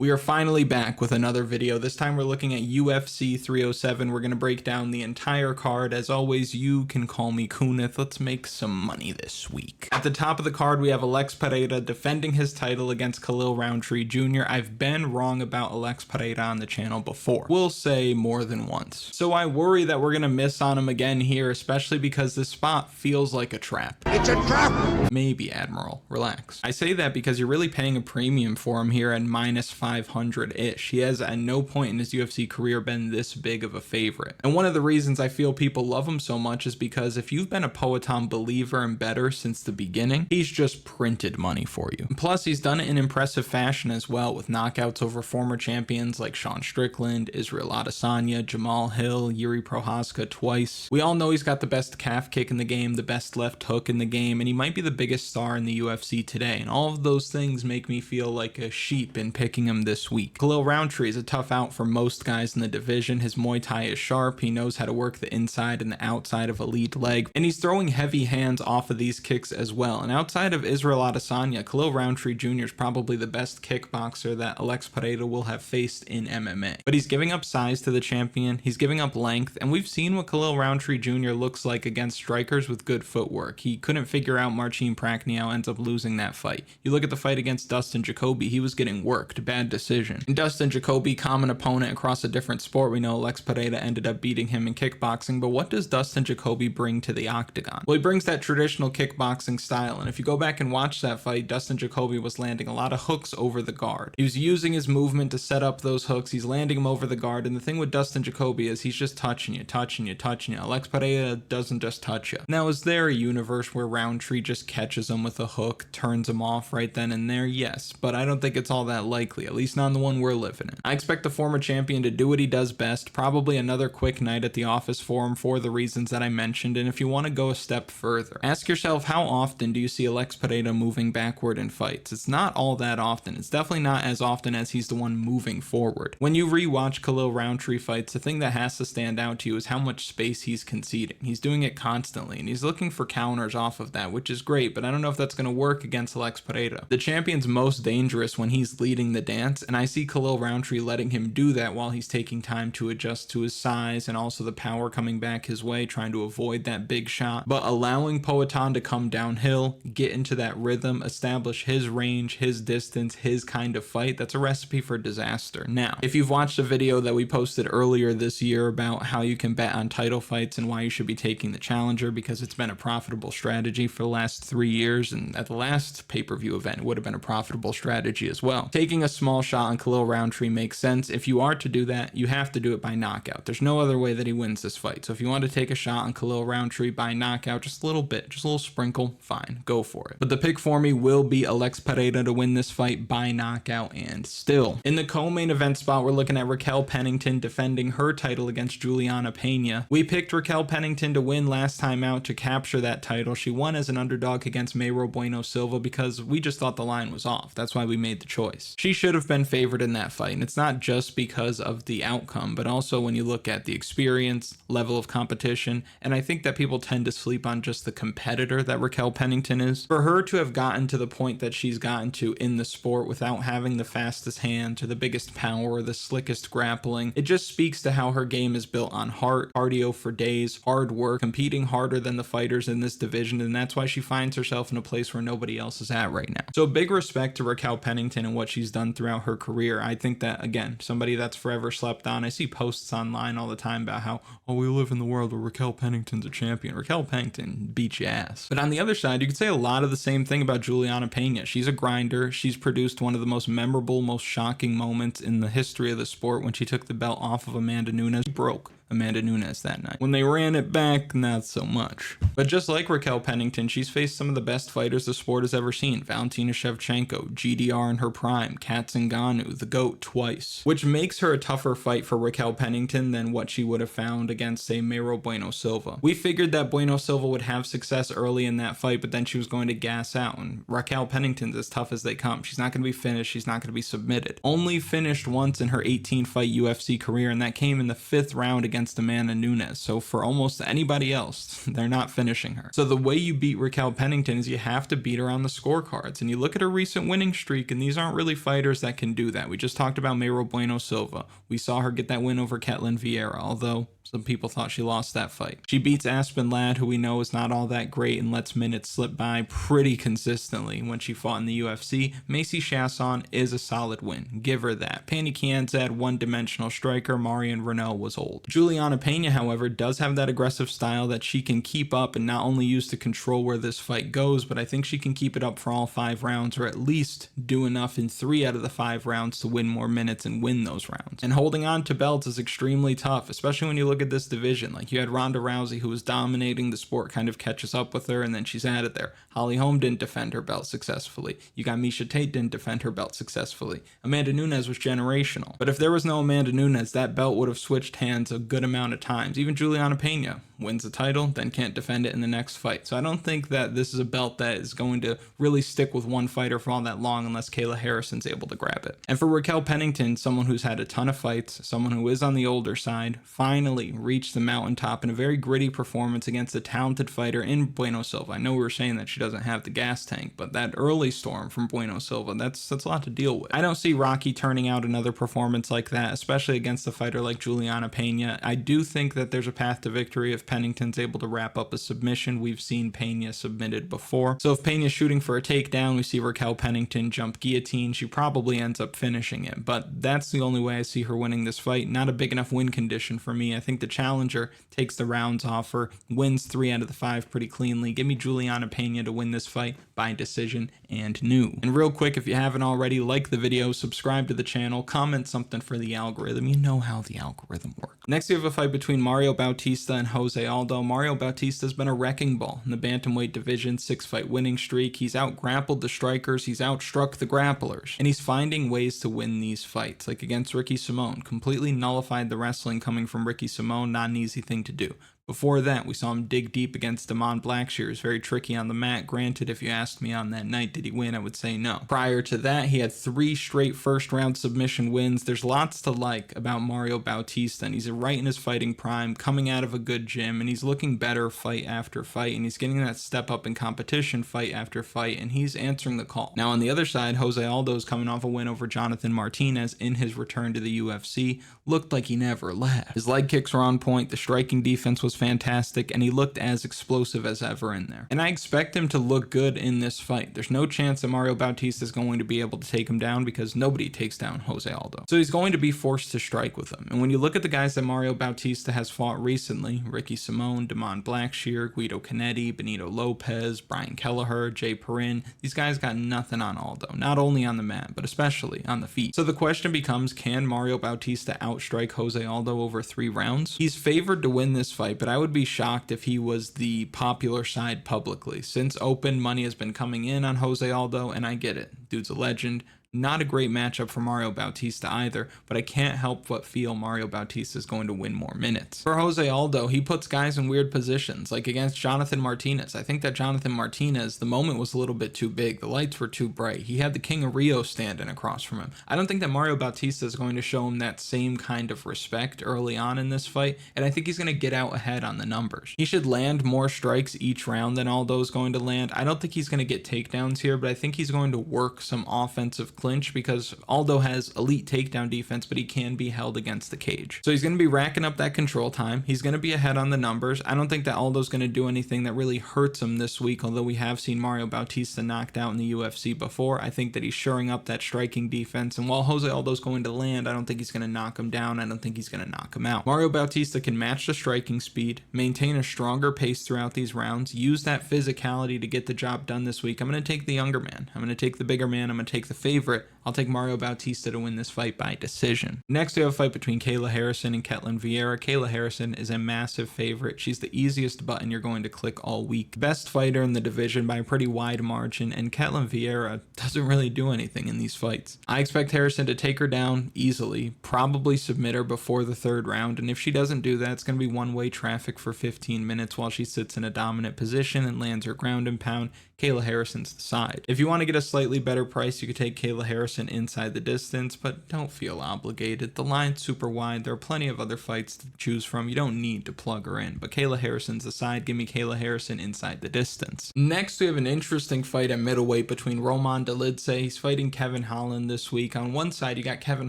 We are finally back with another video. This time we're looking at UFC 307. We're going to break down the entire card. As always, you can call me Kunith. Let's make some money this week. At the top of the card, we have Alex Pereira defending his title against Khalil Rountree Jr. I've been wrong about Alex Pereira on the channel before. We'll say more than once. So I worry that we're going to miss on him again here, especially because this spot feels like a trap. It's a trap! Maybe, Admiral. Relax. I say that because you're really paying a premium for him here at minus 500-ish. He has at no point in his UFC career been this big of a favorite. And one of the reasons I feel people love him so much is because if you've been a Poatan believer and better since the beginning, he's just printed money for you. And plus, he's done it in impressive fashion as well, with knockouts over former champions like Sean Strickland, Israel Adesanya, Jamal Hill, Yuri Prochazka twice. We all know he's got the best calf kick in the game, the best left hook in the game, and he might be the biggest star in the UFC today. And all of those things make me feel like a sheep in picking him this week. Khalil Rountree is a tough out for most guys in the division. His Muay Thai is sharp. He knows how to work the inside and the outside of a lead leg, and he's throwing heavy hands off of these kicks as well. And outside of Israel Adesanya, Khalil Rountree Jr. is probably the best kickboxer that Alex Pereira will have faced in MMA. But he's giving up size to the champion, he's giving up length, and we've seen what Khalil Rountree Jr. looks like against strikers with good footwork. He couldn't figure out Marcin Prachnio, ends up losing that fight. You look at the fight against Dustin Jacoby, he was getting worked. Bad decision. And Dustin Jacoby, common opponent across a different sport. We know Alex Pereira ended up beating him in kickboxing, but what does Dustin Jacoby bring to the octagon? Well, he brings that traditional kickboxing style, and if you go back and watch that fight, Dustin Jacoby was landing a lot of hooks over the guard. He was using his movement to set up those hooks. He's landing them over the guard, and the thing with Dustin Jacoby is he's just touching you, touching you, touching you. Alex Pereira doesn't just touch you. Now, is there a universe where Rountree just catches him with a hook, turns him off right then and there? Yes, but I don't think it's all that likely, at least not in the one we're living in. I expect the former champion to do what he does best, probably another quick night at the office for him for the reasons that I mentioned. And if you want to go a step further, ask yourself, how often do you see Alex Pereira moving backward in fights? It's not all that often. It's definitely not as often as he's the one moving forward. When you rewatch Khalil Rountree fights, the thing that has to stand out to you is how much space he's conceding. He's doing it constantly, and he's looking for counters off of that, which is great, but I don't know if that's going to work against Alex Pereira. The champion's most dangerous when he's leading the dance, and I see Khalil Rountree letting him do that while he's taking time to adjust to his size and also the power coming back his way, trying to avoid that big shot, but allowing Poatan to come downhill, get into that rhythm, establish his range, his distance, his kind of fight. That's a recipe for disaster. Now, if you've watched a video that we posted earlier this year about how you can bet on title fights and why you should be taking the challenger because it's been a profitable strategy for the last 3 years, and at the last pay-per-view event it would have been a profitable strategy as well. Taking a small shot on Khalil Rountree makes sense. If you are to do that, you have to do it by knockout. There's no other way that he wins this fight. So if you want to take a shot on Khalil Rountree by knockout, just a little bit, just a little sprinkle, fine, go for it. But the pick for me will be Alex Pereira to win this fight by knockout. And still, in the co-main event spot, we're looking at Raquel Pennington defending her title against Julianna Pena. We picked Raquel Pennington to win last time out to capture that title. She won as an underdog against Mayro Bueno Silva because we just thought the line was off. That's why we made the choice. She should have been favored in that fight, and it's not just because of the outcome, but also when you look at the experience, level of competition, and I think that people tend to sleep on just the competitor that Raquel Pennington is. For her to have gotten to the point that she's gotten to in the sport without having the fastest hands or the biggest power or the slickest grappling, it just speaks to how her game is built on heart, cardio for days, hard work, competing harder than the fighters in this division, and that's why she finds herself in a place where nobody else is at right now. So big respect to Raquel Pennington and what she's done throughout her career. I think that, again, somebody that's forever slept on. I see posts online all the time about how, oh, we live in the world where Raquel Pennington's a champion. Raquel Pennington beat your ass. But on the other side, you could say a lot of the same thing about Julianna Pena. She's a grinder. She's produced one of the most memorable, most shocking moments in the history of the sport when she took the belt off of Amanda Nunes. She broke Amanda Nunes that night. When they ran it back, not so much. But just like Raquel Pennington, she's faced some of the best fighters the sport has ever seen. Valentina Shevchenko, GDR in her prime, Kat Zingano, the GOAT twice, which makes her a tougher fight for Raquel Pennington than what she would have found against, say, Mayro Bueno Silva. We figured that Bueno Silva would have success early in that fight, but then she was going to gas out, and Raquel Pennington's as tough as they come. She's not going to be finished. She's not going to be submitted. Only finished once in her 18-fight UFC career, and that came in the 5th round against against Amanda Nunes. So for almost anybody else, they're not finishing her. So the way you beat Raquel Pennington is you have to beat her on the scorecards. And you look at her recent winning streak, and these aren't really fighters that can do that. We just talked about Mayra Bueno Silva. We saw her get that win over Ketlen Vieira, although some people thought she lost that fight. She beats Aspen Ladd, who we know is not all that great and lets minutes slip by pretty consistently when she fought in the UFC. Macy Chasson is a solid win. Give her that. Pannie Kianzad, one-dimensional striker. Marion Renault was old. Julianna Pena, however, does have that aggressive style that she can keep up and not only use to control where this fight goes, but I think she can keep it up for all 5 rounds, or at least do enough in 3 out of the 5 rounds to win more minutes and win those rounds. And holding on to belts is extremely tough, especially when you look at this division. Like, you had Ronda Rousey, who was dominating, the sport kind of catches up with her, and then she's out of there. Holly Holm didn't defend her belt successfully. You got Miesha Tate didn't defend her belt successfully. Amanda Nunes was generational. But if there was no Amanda Nunes, that belt would have switched hands a good amount of times. Even Julianna Pena wins the title, then can't defend it in the next fight. So I don't think that this is a belt that is going to really stick with one fighter for all that long unless Kayla Harrison's able to grab it. And for Raquel Pennington, someone who's had a ton of fights, someone who is on the older side, finally reached the mountaintop in a very gritty performance against a talented fighter in Bueno Silva. I know we were saying that she doesn't have the gas tank, but that early storm from Bueno Silva, that's a lot to deal with. I don't see Rocky turning out another performance like that, especially against a fighter like Julianna Pena. I do think that there's a path to victory if Pennington's able to wrap up a submission. We've seen Pena submitted before. So if Pena's shooting for a takedown, we see Raquel Pennington jump guillotine. She probably ends up finishing it, but that's the only way I see her winning this fight. Not a big enough win condition for me. I think the challenger takes the rounds off her, wins 3 out of the 5 pretty cleanly. Give me Julianna Pena to win this fight by decision and new. And real quick, if you haven't already, like the video, subscribe to the channel, comment something for the algorithm. You know how the algorithm works. Next, we have a fight between Mario Bautista and Jose Aldo. Mario Bautista's been a wrecking ball in the bantamweight division, 6-fight winning streak. He's out-grappled the strikers, he's outstruck the grapplers, and he's finding ways to win these fights, like against Ricky Simone. Completely nullified the wrestling coming from Ricky Simone, not an easy thing to do. Before that, we saw him dig deep against Damon Blackshear. Very tricky on the mat. Granted, if you asked me on that night, did he win, I would say no. Prior to that, he had 3 straight first-round submission wins. There's lots to like about Mario Bautista, and he's right in his fighting prime, coming out of a good gym, and he's looking better fight after fight, and he's getting that step up in competition fight after fight, and he's answering the call. Now, on the other side, Jose Aldo is coming off a win over Jonathan Martinez in his return to the UFC. Looked like he never left. His leg kicks were on point, the striking defense was fantastic, and he looked as explosive as ever in there. And I expect him to look good in this fight. There's no chance that Mario Bautista is going to be able to take him down because nobody takes down Jose Aldo. So he's going to be forced to strike with him. And when you look at the guys that Mario Bautista has fought recently, Ricky Simone, Damon Blackshear, Guido Canetti, Benito Lopez, Brian Kelleher, Jay Perrin, these guys got nothing on Aldo, not only on the mat, but especially on the feet. So the question becomes, can Mario Bautista outstrike Jose Aldo over 3 rounds? He's favored to win this fight, but I would be shocked if he was the popular side publicly. Since open, money has been coming in on Jose Aldo, and I get it. Dude's a legend. Not a great matchup for Mario Bautista either, but I can't help but feel Mario Bautista is going to win more minutes. For Jose Aldo, he puts guys in weird positions, like against Jonathan Martinez. I think that Jonathan Martinez, the moment was a little bit too big. The lights were too bright. He had the King of Rio standing across from him. I don't think that Mario Bautista is going to show him that same kind of respect early on in this fight, and I think he's going to get out ahead on the numbers. He should land more strikes each round than Aldo's going to land. I don't think he's going to get takedowns here, but I think he's going to work some offensive clinch because Aldo has elite takedown defense, but he can be held against the cage. So he's going to be racking up that control time. He's going to be ahead on the numbers. I don't think that Aldo's going to do anything that really hurts him this week, although we have seen Mario Bautista knocked out in the UFC before. I think that he's shoring up that striking defense, and while Jose Aldo's going to land, I don't think he's going to knock him down. I don't think he's going to knock him out. Mario Bautista can match the striking speed, maintain a stronger pace throughout these rounds, use that physicality to get the job done this week. I'm going to take the younger man. I'm going to take the bigger man. I'm going to take the favorite. I'll take Mario Bautista to win this fight by decision. Next, we have a fight between Kayla Harrison and Ketlen Vieira. Kayla Harrison is a massive favorite. She's the easiest button you're going to click all week. Best fighter in the division by a pretty wide margin, and Ketlen Vieira doesn't really do anything in these fights. I expect Harrison to take her down easily, probably submit her before the 3rd round, and if she doesn't do that, it's going to be one-way traffic for 15 minutes while she sits in a dominant position and lands her ground and pound. Kayla Harrison's the side. If you want to get a slightly better price, you could take Kayla Kayla Harrison inside the distance, but don't feel obligated. The line's super wide. There are plenty of other fights to choose from. You don't need to plug her in, but Kayla Harrison's aside, give me Kayla Harrison inside the distance. Next, we have an interesting fight at middleweight between Roman Dolidze. He's fighting Kevin Holland this week. On one side, you got Kevin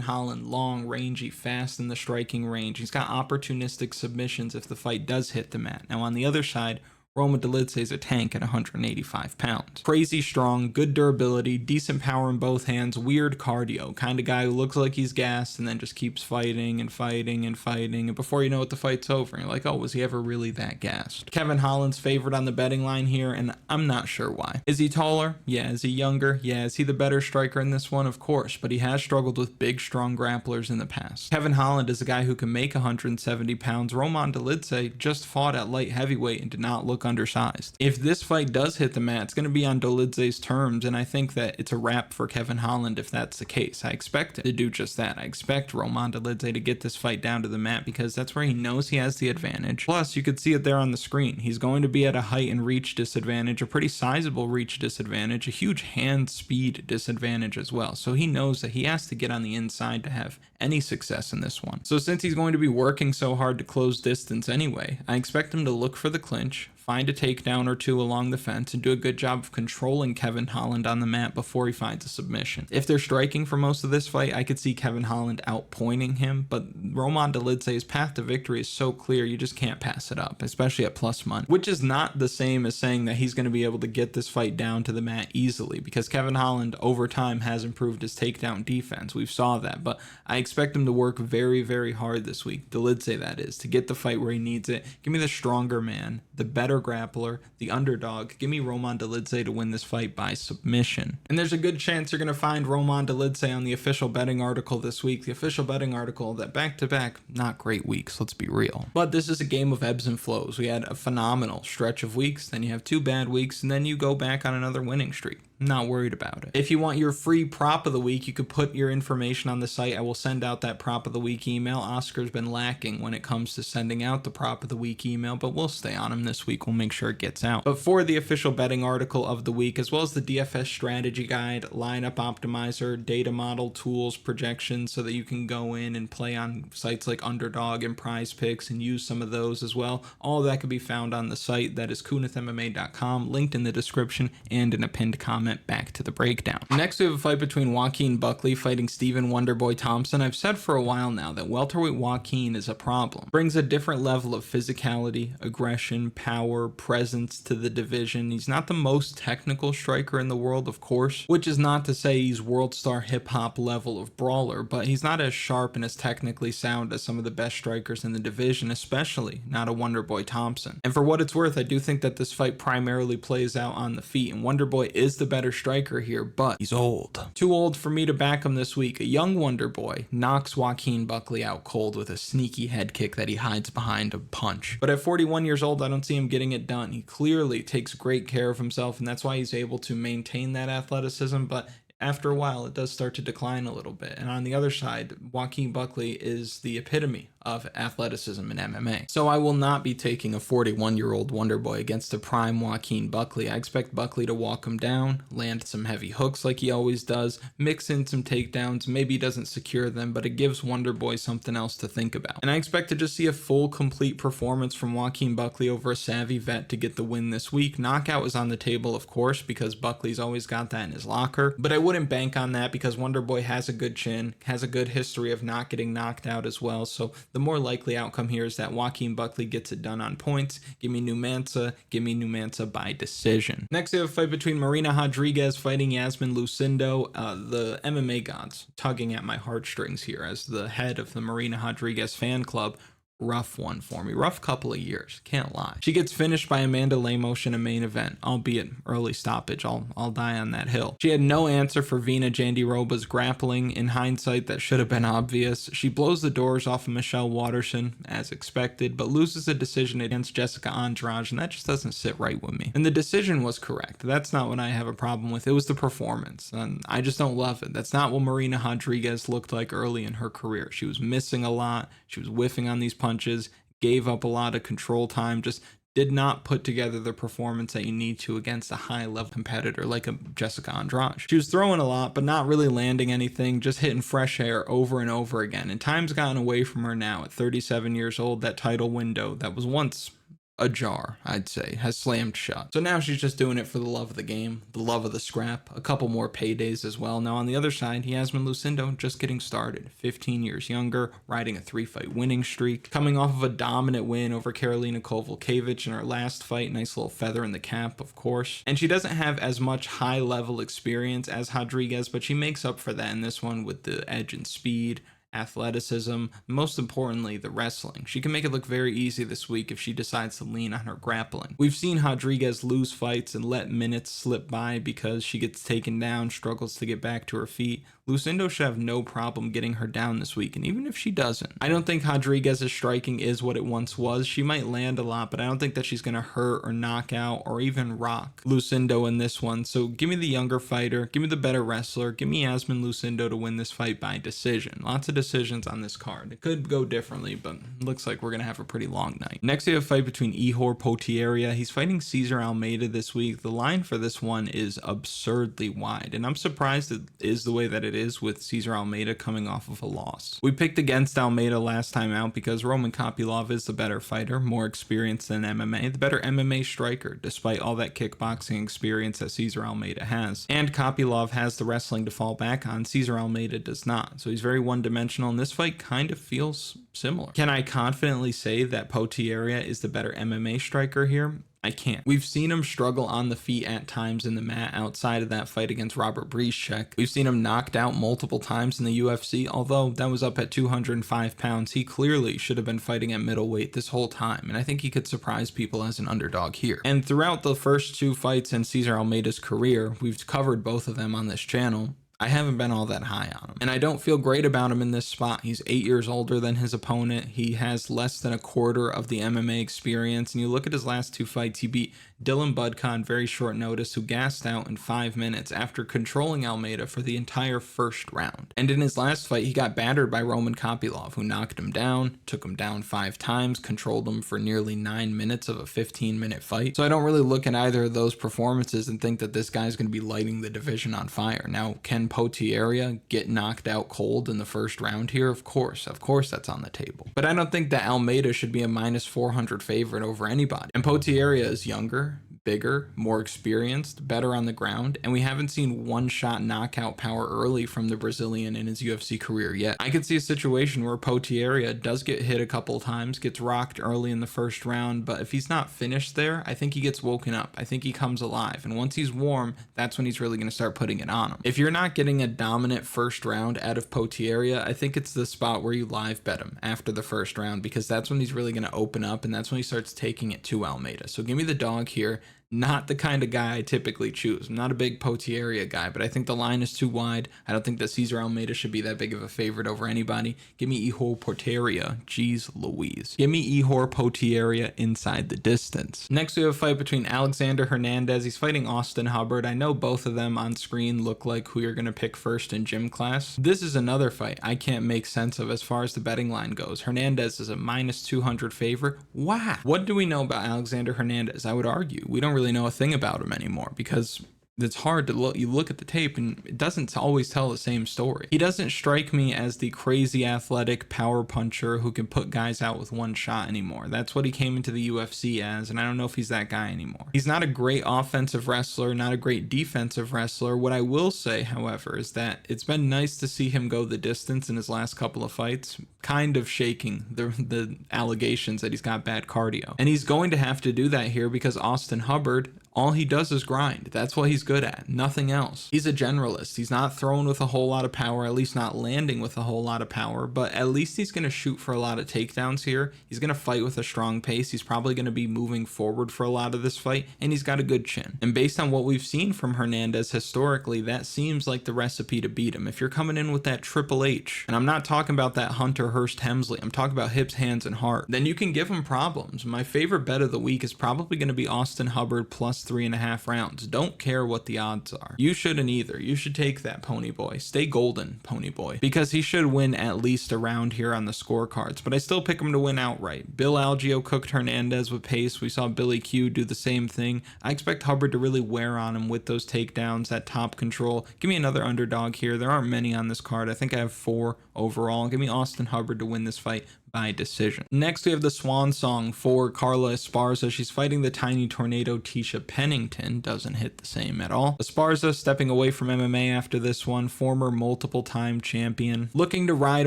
Holland, long, rangy, fast in the striking range. He's got opportunistic submissions if the fight does hit the mat. Now, on the other side, Roman Dolidze is a tank at 185 pounds. Crazy strong, good durability, decent power in both hands, weird cardio, kind of guy who looks like he's gassed and then just keeps fighting and fighting and fighting, and before you know it, the fight's over. And you're like, oh, was he ever really that gassed? Kevin Holland's favored on the betting line here, and I'm not sure why. Is he taller? Yeah. Is he younger? Yeah. Is he the better striker in this one? Of course, but he has struggled with big, strong grapplers in the past. Kevin Holland is a guy who can make 170 pounds. Roman Dolidze just fought at light heavyweight and did not look undersized. If this fight does hit the mat, it's going to be on Dolidze's terms, and I think that it's a wrap for Kevin Holland if that's the case. I expect it to do just that. I expect Roman Dolidze to get this fight down to the mat because that's where he knows he has the advantage. Plus, you could see it there on the screen. He's going to be at a height and reach disadvantage, a pretty sizable reach disadvantage, a huge hand speed disadvantage as well. So he knows that he has to get on the inside to have any success in this one. So since he's going to be working so hard to close distance anyway, I expect him to look for the clinch, find a takedown or two along the fence, and do a good job of controlling Kevin Holland on the mat before he finds a submission. If they're striking for most of this fight, I could see Kevin Holland outpointing him, but Roman Dolidze's path to victory is so clear, you just can't pass it up, especially at plus money, which is not the same as saying that he's going to be able to get this fight down to the mat easily, because Kevin Holland over time has improved his takedown defense. We've saw that, but I expect him to work very, very hard this week, Dolidze that is, to get the fight where he needs it. Give me the stronger man, the better grappler, the underdog. Give me Roman Dolidze to win this fight by submission. And there's a good chance you're going to find Roman Dolidze on the official betting article this week. The official betting article that back-to-back, not great weeks, let's be real. But this is a game of ebbs and flows. We had a phenomenal stretch of weeks, then you have 2 bad weeks, and then you go back on another winning streak. Not worried about it. If you want your free prop of the week, you could put your information on the site. I will send out that prop of the week email. Oscar's been lacking when it comes to sending out the prop of the week email, but we'll stay on him this week. We'll make sure it gets out. But for the official betting article of the week, as well as the DFS strategy guide, lineup optimizer, data model, tools, projections, so that you can go in and play on sites like Underdog and Prize Picks and use some of those as well. All of that can be found on the site. That is kunithmma.com, linked in the description and in a pinned comment. Back to the breakdown. Next, we have a fight between Joaquin Buckley fighting Stephen Wonderboy Thompson. I've said for a while now that welterweight Joaquin is a problem. Brings a different level of physicality, aggression, power, presence to the division. He's not the most technical striker in the world, of course, which is not to say he's world star hip hop level of brawler, but he's not as sharp and as technically sound as some of the best strikers in the division, especially not a Wonderboy Thompson. And for what it's worth, I do think that this fight primarily plays out on the feet, and Wonderboy is the better striker here, but he's old. Too old for me to back him this week. A young Wonderboy knocks Joaquin Buckley out cold with a sneaky head kick that he hides behind a punch. But at 41 years old, I don't see him getting it done. He clearly takes great care of himself, and that's why he's able to maintain that athleticism, but after a while, it does start to decline a little bit. And on the other side, Joaquin Buckley is the epitome of athleticism in MMA. So I will not be taking a 41-year-old Wonderboy against a prime Joaquin Buckley. I expect Buckley to walk him down, land some heavy hooks like he always does, mix in some takedowns. Maybe he doesn't secure them, but it gives Wonderboy something else to think about. And I expect to just see a full, complete performance from Joaquin Buckley over a savvy vet to get the win this week. Knockout is on the table, of course, because Buckley's always got that in his locker, but I wouldn't bank on that because Wonderboy has a good chin, has a good history of not getting knocked out as well. So the more likely outcome here is that Joaquin Buckley gets it done on points. Give me Numanza. Give me Numanza by decision. Next, we have a fight between Marina Rodriguez fighting Iasmin Lucindo. The MMA gods tugging at my heartstrings here as the head of the Marina Rodriguez fan club. Rough one for me. Rough couple of years. Can't lie. She gets finished by Amanda Lemos in a main event, albeit early stoppage. I'll die on that hill. She had no answer for Vina Jandiroba's grappling. In hindsight, that should have been obvious. She blows the doors off of Michelle Waterson, as expected, but loses a decision against Jessica Andrade, and that just doesn't sit right with me. And the decision was correct. That's not what I have a problem with. It was the performance, and I just don't love it. That's not what Marina Rodriguez looked like early in her career. She was missing a lot. She was whiffing on these punches, gave up a lot of control time, just did not put together the performance that you need to against a high-level competitor like a Jessica Andrade. She was throwing a lot, but not really landing anything, just hitting fresh air over and over again. And time's gotten away from her now at 37 years old. That title window that was once ajar, I'd say, has slammed shut. So now she's just doing it for the love of the game, the love of the scrap, a couple more paydays as well. Now on the other side, Iasmin Lucindo just getting started, 15 years younger, riding a 3-fight winning streak, coming off of a dominant win over Karolina Kowalkiewicz in her last fight. Nice little feather in the cap, of course. And she doesn't have as much high-level experience as Rodriguez, but she makes up for that in this one with the edge and speed, athleticism, most importantly, the wrestling. She can make it look very easy this week if she decides to lean on her grappling. We've seen Rodriguez lose fights and let minutes slip by because she gets taken down, struggles to get back to her feet. Lucindo should have no problem getting her down this week, and even if she doesn't, I don't think Rodriguez's striking is what it once was. She might land a lot, but I don't think that she's going to hurt or knock out or even rock Lucindo in this one. So give me the younger fighter, give me the better wrestler, give me Iasmin Lucindo to win this fight by decision. Lots of decisions on this card. It could go differently, but it looks like we're going to have a pretty long night. Next, we have a fight between Ihor Potieria. He's fighting Cesar Almeida this week. The line for this one is absurdly wide, and I'm surprised it is the way that it is with Cesar Almeida coming off of a loss. We picked against Almeida last time out because Roman Kopylov is the better fighter, more experienced than MMA, the better MMA striker, despite all that kickboxing experience that Cesar Almeida has. And Kopylov has the wrestling to fall back on. Cesar Almeida does not. So he's very one-dimensional, and this fight kind of feels similar. Can I confidently say that Potieria is the better MMA striker here? I can't. We've seen him struggle on the feet at times in the mat outside of that fight against Robert Brieszczak. We've seen him knocked out multiple times in the UFC, although that was up at 205 pounds. He clearly should have been fighting at middleweight this whole time, and I think he could surprise people as an underdog here. And throughout the first two fights in Cesar Almeida's career, we've covered both of them on this channel, I haven't been all that high on him, and I don't feel great about him in this spot. He's 8 years older than his opponent. He has less than a quarter of the MMA experience, and you look at his last two fights, he beat Dylan Budka on very short notice, who gassed out in 5 minutes after controlling Almeida for the entire first round. And in his last fight, he got battered by Roman Kopylov, who knocked him down, took him down 5 times, controlled him for nearly 9 minutes of a 15-minute fight. So I don't really look at either of those performances and think that this guy's going to be lighting the division on fire. Now, can Potieria get knocked out cold in the first round here? Of course that's on the table. But I don't think that Almeida should be a minus 400 favorite over anybody. And Potieria is younger, bigger, more experienced, better on the ground, and we haven't seen one-shot knockout power early from the Brazilian in his UFC career yet. I could see a situation where Potieria does get hit a couple times, gets rocked early in the first round, but if he's not finished there, I think he gets woken up. I think he comes alive, and once he's warm, that's when he's really going to start putting it on him. If you're not getting a dominant first round out of Potieria, I think it's the spot where you live bet him after the first round, because that's when he's really going to open up, and that's when he starts taking it to Almeida. So give me the dog here. Not the kind of guy I typically choose. I'm not a big Potieria guy, but I think the line is too wide. I don't think that Cesar Almeida should be that big of a favorite over anybody. Give me Ihor Potieria. Jeez Louise. Give me Ihor Potieria inside the distance. Next, we have a fight between Alexander Hernandez. He's fighting Austin Hubbard. I know both of them on screen look like who you're going to pick first in gym class. This is another fight I can't make sense of as far as the betting line goes. Hernandez is a minus 200 favorite. Wow. What do we know about Alexander Hernandez? I would argue we don't really know a thing about him anymore, because it's hard to look. You look at the tape and it doesn't always tell the same story. He doesn't strike me as the crazy athletic power puncher who can put guys out with one shot anymore. That's what he came into the UFC as, and I don't know if he's that guy anymore. He's not a great offensive wrestler, not a great defensive wrestler. What I will say, however, is that it's been nice to see him go the distance in his last couple of fights, kind of shaking the allegations that he's got bad cardio. And he's going to have to do that here because Austin Hubbard, all he does is grind. That's what he's good at, nothing else. He's a generalist. He's not throwing with a whole lot of power, at least not landing with a whole lot of power, but at least he's going to shoot for a lot of takedowns here. He's going to fight with a strong pace. He's probably going to be moving forward for a lot of this fight, and he's got a good chin. And based on what we've seen from Hernandez historically, that seems like the recipe to beat him. If you're coming in with that Triple H, and I'm not talking about that Hunter Hearst Hemsley, I'm talking about hips, hands, and heart, then you can give him problems. My favorite bet of the week is probably going to be Austin Hubbard plus last 3.5 rounds. Don't care what the odds are. You shouldn't either. You should take that, pony boy. Stay golden, pony boy, because he should win at least around here on the scorecards, but I still pick him to win outright. Bill Algeo cooked Hernandez with pace. We saw Billy Q do the same thing. I expect Hubbard to really wear on him with those takedowns, that top control. Give me another underdog here. There aren't many on this card. I think I have 4 overall. Give me Austin Hubbard to win this fight by decision. Next, we have the swan song for Carla Esparza. She's fighting the tiny tornado Tecia Pennington. Doesn't hit the same at all. Esparza stepping away from MMA after this one. Former multiple-time champion. Looking to ride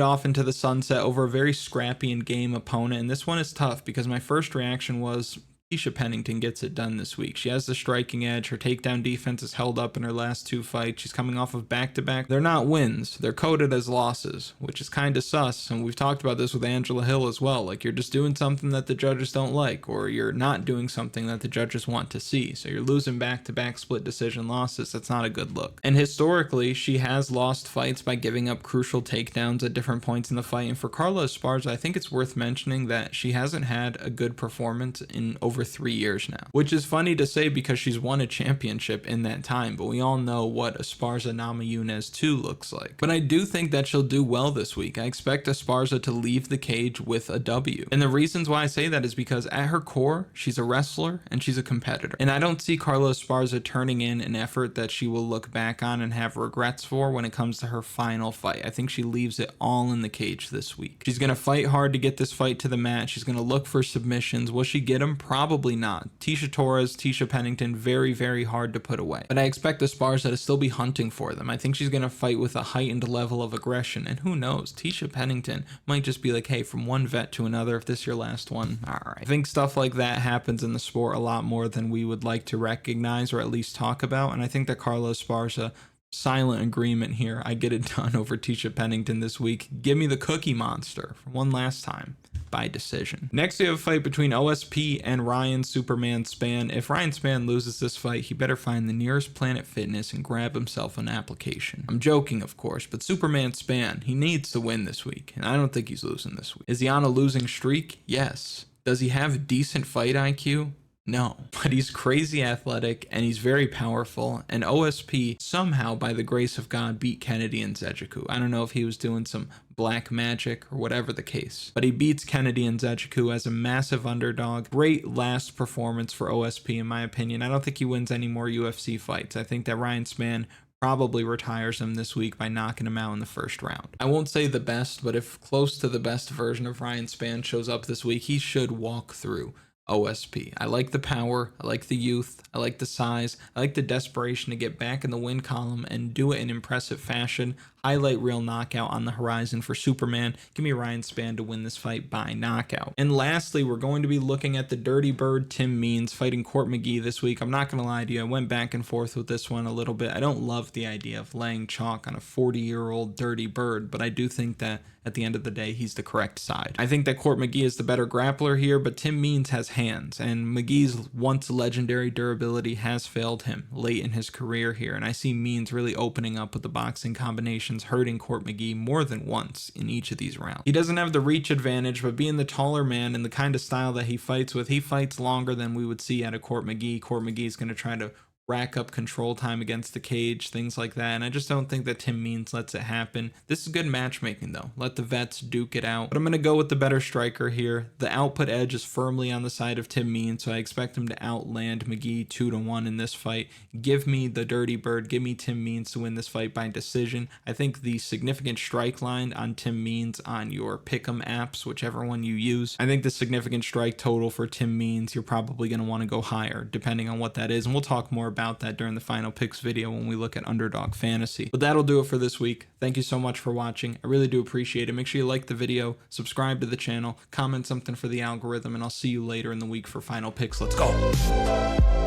off into the sunset over a very scrappy and game opponent. And this one is tough because my first reaction was, Tecia Pennington gets it done this week. She has the striking edge. Her takedown defense is held up in her last 2 fights. She's coming off of back-to-back. They're not wins. They're coded as losses, which is kind of sus. And we've talked about this with Angela Hill as well. Like, you're just doing something that the judges don't like, or you're not doing something that the judges want to see. So you're losing back-to-back split decision losses. That's not a good look. And historically, she has lost fights by giving up crucial takedowns at different points in the fight. And for Carla Esparza, I think it's worth mentioning that she hasn't had a good performance in over 3 years now, which is funny to say because she's won a championship in that time, but we all know what Esparza Namajunas 2 looks like. But I do think that she'll do well this week. I expect Esparza to leave the cage with a W. And the reasons why I say that is because at her core, she's a wrestler and she's a competitor. And I don't see Carla Esparza turning in an effort that she will look back on and have regrets for when it comes to her final fight. I think she leaves it all in the cage this week. She's going to fight hard to get this fight to the mat. She's going to look for submissions. Will she get them? Probably not. Tecia Torres, Tecia Pennington, very, very hard to put away. But I expect Esparza to still be hunting for them. I think she's going to fight with a heightened level of aggression. And who knows, Tecia Pennington might just be like, hey, from one vet to another, if this is your last one, all right. I think stuff like that happens in the sport a lot more than we would like to recognize or at least talk about. And I think that Carla Esparza, silent agreement here. I get it done over Tecia Pennington this week. Give me the Cookie Monster for one last time by decision. Next, we have a fight between OSP and Ryan Superman Spann. If Ryan Spann loses this fight, he better find the nearest Planet Fitness and grab himself an application. I'm joking, of course, but Superman Spann, he needs to win this week, and I don't think he's losing this week. Is he on a losing streak? Yes. Does he have decent fight IQ? No, but he's crazy athletic and he's very powerful, and OSP somehow, by the grace of God, beat Kennedy and Zejiku. I don't know if he was doing some black magic or whatever the case, but he beats Kennedy and Zejiku as a massive underdog. Great last performance for OSP in my opinion. I don't think he wins any more UFC fights. I think that Ryan Spann probably retires him this week by knocking him out in the first round. I won't say the best, but if close to the best version of Ryan Spann shows up this week, he should walk through OSP. I like the power, I like the youth, I like the size, I like the desperation to get back in the win column and do it in impressive fashion. Highlight reel knockout on the horizon for Superman. Give me Ryan Spann to win this fight by knockout. And lastly, we're going to be looking at the Dirty Bird Tim Means fighting Court McGee this week. I'm not going to lie to you, I went back and forth with this one a little bit. I don't love the idea of laying chalk on a 40-year-old Dirty Bird, but I do think that at the end of the day, he's the correct side. I think that Court McGee is the better grappler here, but Tim Means has hands, and McGee's once legendary durability has failed him late in his career here, and I see Means really opening up with the boxing combinations, hurting Court McGee more than once in each of these rounds. He doesn't have the reach advantage, but being the taller man and the kind of style that he fights with, he fights longer than we would see out of Court McGee. Court McGee's going to try to rack up control time against the cage, things like that, and I just don't think that Tim Means lets it happen. This is good matchmaking though. Let the vets duke it out, but I'm going to go with the better striker here. The output edge is firmly on the side of Tim Means, so I expect him to outland McGee 2-1 in this fight. Give me the Dirty Bird, give me Tim Means to win this fight by decision. I think the significant strike line on Tim Means on your pick'em apps, whichever one you use, I think the significant strike total for Tim Means, you're probably going to want to go higher depending on what that is, and we'll talk more about that during the final picks video when we look at underdog fantasy. But that'll do it for this week. Thank you so much for watching. I really do appreciate it. Make sure you like the video, subscribe to the channel, comment something for the algorithm, and I'll see you later in the week for final picks. Let's go.